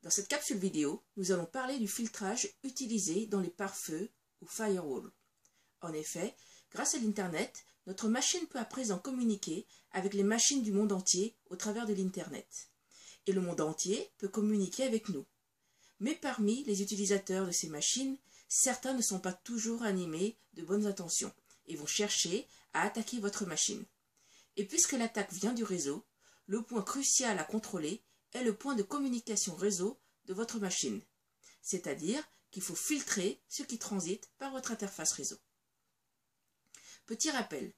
Dans cette capsule vidéo, nous allons parler du filtrage utilisé dans les pare-feux ou firewalls. En effet, grâce à l'Internet, notre machine peut à présent communiquer avec les machines du monde entier au travers de l'Internet. Et le monde entier peut communiquer avec nous. Mais parmi les utilisateurs de ces machines, certains ne sont pas toujours animés de bonnes intentions et vont chercher à attaquer votre machine. Et puisque l'attaque vient du réseau, le point crucial à contrôler est le point de communication réseau de votre machine. C'est-à-dire qu'il faut filtrer ce qui transite par votre interface réseau. Petit rappel,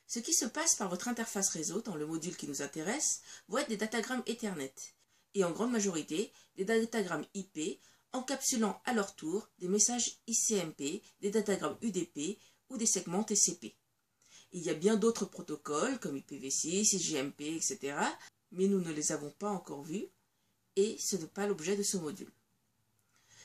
ce qui se passe par votre interface réseau dans le module qui nous intéresse vont être des datagrammes Ethernet et en grande majorité des datagrammes IP encapsulant à leur tour des messages ICMP, des datagrammes UDP ou des segments TCP. Il y a bien d'autres protocoles comme IPv6, IGMP, etc. mais nous ne les avons pas encore vus et ce n'est pas l'objet de ce module.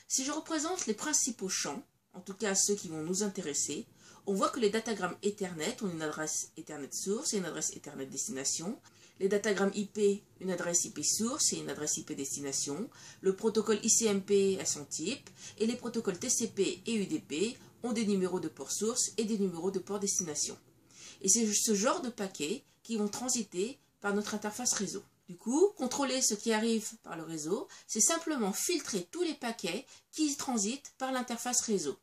Si je représente les principaux champs, en tout cas ceux qui vont nous intéresser, on voit que les datagrammes Ethernet ont une adresse Ethernet source et une adresse Ethernet destination. Les datagrammes IP, une adresse IP source et une adresse IP destination. Le protocole ICMP a son type et les protocoles TCP et UDP ont des numéros de port source et des numéros de port destination. Et c'est ce genre de paquets qui vont transiter par notre interface réseau. Du coup, contrôler ce qui arrive par le réseau, c'est simplement filtrer tous les paquets qui transitent par l'interface réseau.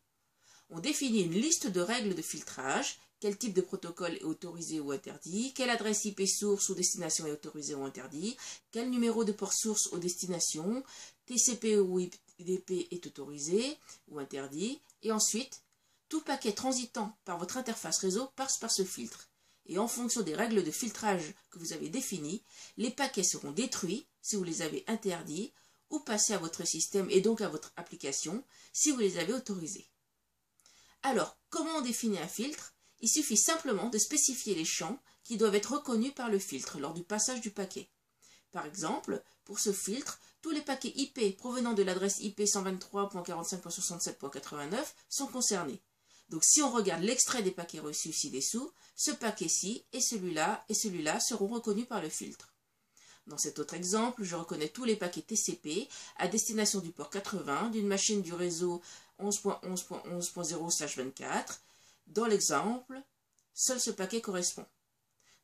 On définit une liste de règles de filtrage, quel type de protocole est autorisé ou interdit, quelle adresse IP source ou destination est autorisée ou interdit, quel numéro de port source ou destination, TCP ou UDP est autorisé ou interdit, et ensuite, tout paquet transitant par votre interface réseau passe par ce filtre. Et en fonction des règles de filtrage que vous avez définies, les paquets seront détruits si vous les avez interdits ou passés à votre système et donc à votre application si vous les avez autorisés. Alors, comment on définit un filtre? Il suffit simplement de spécifier les champs qui doivent être reconnus par le filtre lors du passage du paquet. Par exemple, pour ce filtre, tous les paquets IP provenant de l'adresse IP 123.45.67.89 sont concernés. Donc si on regarde l'extrait des paquets reçus ci-dessous, ce paquet-ci et celui-là seront reconnus par le filtre. Dans cet autre exemple, je reconnais tous les paquets TCP à destination du port 80 d'une machine du réseau 11.11.11.0/24. Dans l'exemple, seul ce paquet correspond.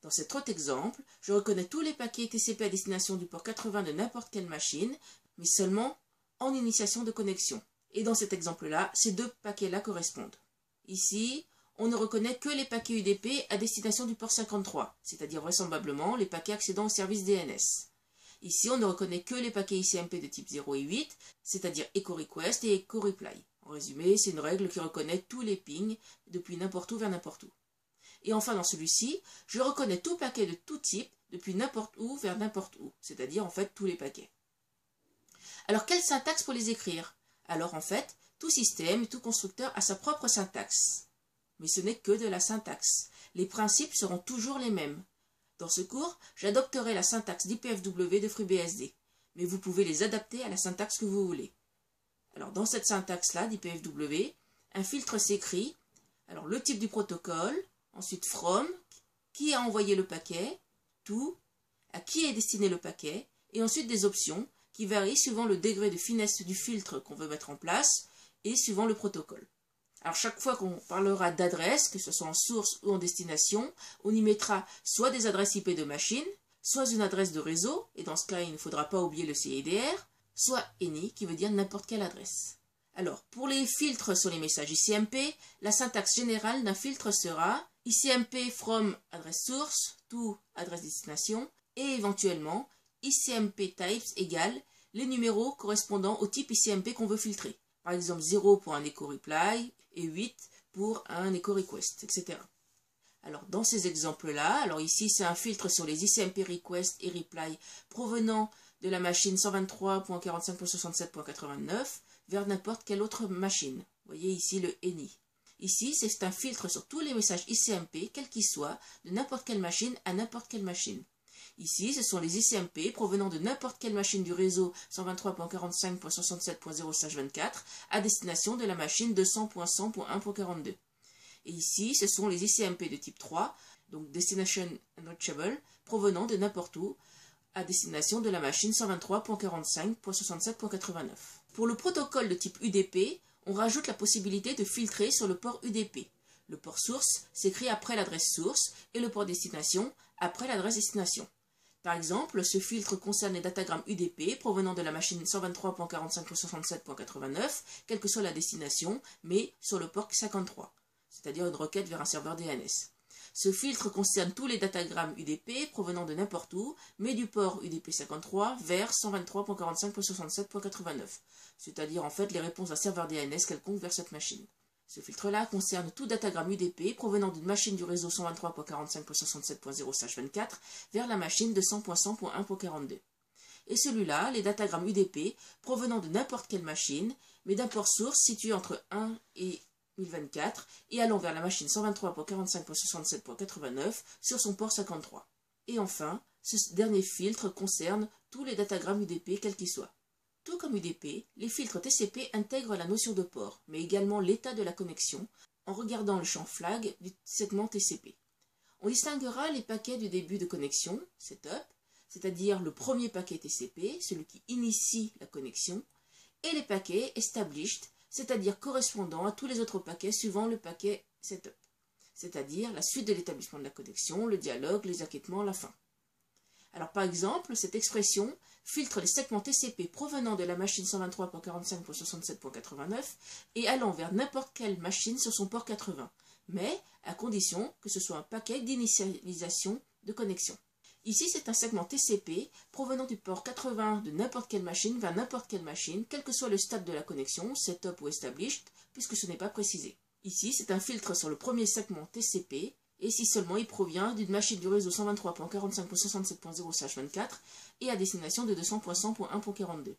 Dans cet autre exemple, je reconnais tous les paquets TCP à destination du port 80 de n'importe quelle machine, mais seulement en initiation de connexion. Et dans cet exemple-là, ces deux paquets-là correspondent. Ici, on ne reconnaît que les paquets UDP à destination du port 53, c'est-à-dire vraisemblablement les paquets accédant au service DNS. Ici, on ne reconnaît que les paquets ICMP de type 0 et 8, c'est-à-dire Echo Request et Echo Reply. En résumé, c'est une règle qui reconnaît tous les pings depuis n'importe où vers n'importe où. Et enfin, dans celui-ci, je reconnais tout paquet de tout type depuis n'importe où vers n'importe où, c'est-à-dire en fait tous les paquets. Alors, quelle syntaxe pour les écrire? Alors en fait, tout système et tout constructeur a sa propre syntaxe. Mais ce n'est que de la syntaxe. Les principes seront toujours les mêmes. Dans ce cours, j'adopterai la syntaxe d'IPFW de FreeBSD, mais vous pouvez les adapter à la syntaxe que vous voulez. Alors dans cette syntaxe-là d'IPFW, un filtre s'écrit, alors le type du protocole, ensuite from, qui a envoyé le paquet, to, à qui est destiné le paquet, et ensuite des options qui varient suivant le degré de finesse du filtre qu'on veut mettre en place et suivant le protocole. Alors chaque fois qu'on parlera d'adresse, que ce soit en source ou en destination, on y mettra soit des adresses IP de machine, soit une adresse de réseau, et dans ce cas il ne faudra pas oublier le CIDR, soit any qui veut dire n'importe quelle adresse. Alors pour les filtres sur les messages ICMP, la syntaxe générale d'un filtre sera ICMP from adresse source, to adresse destination, et éventuellement ICMP types égale les numéros correspondant au type ICMP qu'on veut filtrer. Par exemple 0 pour un echo reply et 8 pour un echo request, etc. Alors dans ces exemples-là, alors ici c'est un filtre sur les ICMP request et reply provenant de la machine 123.45.67.89 vers n'importe quelle autre machine. Vous voyez ici le any. Ici c'est un filtre sur tous les messages ICMP, quels qu'ils soient, de n'importe quelle machine à n'importe quelle machine. Ici, ce sont les ICMP provenant de n'importe quelle machine du réseau 123.45.67.0/24 à destination de la machine 200.100.1.42. Et ici, ce sont les ICMP de type 3, donc Destination Unreachable, provenant de n'importe où, à destination de la machine 123.45.67.89. Pour le protocole de type UDP, on rajoute la possibilité de filtrer sur le port UDP. Le port source s'écrit après l'adresse source et le port destination après l'adresse destination. Par exemple, ce filtre concerne les datagrammes UDP provenant de la machine 123.45.67.89, quelle que soit la destination, mais sur le port 53, c'est-à-dire une requête vers un serveur DNS. Ce filtre concerne tous les datagrammes UDP provenant de n'importe où, mais du port UDP 53 vers 123.45.67.89, c'est-à-dire en fait les réponses d'un serveur DNS quelconque vers cette machine. Ce filtre-là concerne tout datagramme UDP provenant d'une machine du réseau 123.45.67.0/24 vers la machine de 100.100.1.42. Et celui-là, les datagrammes UDP provenant de n'importe quelle machine, mais d'un port source situé entre 1 et 1024 et allant vers la machine 123.45.67.89 sur son port 53. Et enfin, ce dernier filtre concerne tous les datagrammes UDP quels qu'ils soient. Tout comme UDP, les filtres TCP intègrent la notion de port, mais également l'état de la connexion, en regardant le champ flag du segment TCP. On distinguera les paquets du début de connexion, setup, c'est-à-dire le premier paquet TCP, celui qui initie la connexion, et les paquets established, c'est-à-dire correspondant à tous les autres paquets suivant le paquet setup, c'est-à-dire la suite de l'établissement de la connexion, le dialogue, les acquittements, la fin. Alors par exemple, cette expression filtre les segments TCP provenant de la machine 123.45.67.89 et allant vers n'importe quelle machine sur son port 80, mais à condition que ce soit un paquet d'initialisation de connexion. Ici, c'est un segment TCP provenant du port 80 de n'importe quelle machine vers n'importe quelle machine, quel que soit le stade de la connexion, setup ou established, puisque ce n'est pas précisé. Ici, c'est un filtre sur le premier segment TCP, et si seulement il provient d'une machine du réseau 123.45.67.0/24 et à destination de 200.100.1.42.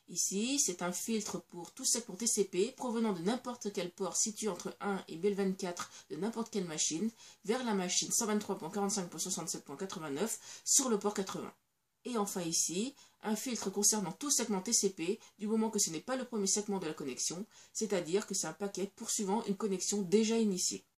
Ici, c'est un filtre pour tout segment TCP provenant de n'importe quel port situé entre 1 et 1024 de n'importe quelle machine vers la machine 123.45.67.89 sur le port 80. Et enfin ici, un filtre concernant tout segment TCP du moment que ce n'est pas le premier segment de la connexion, c'est-à-dire que c'est un paquet poursuivant une connexion déjà initiée.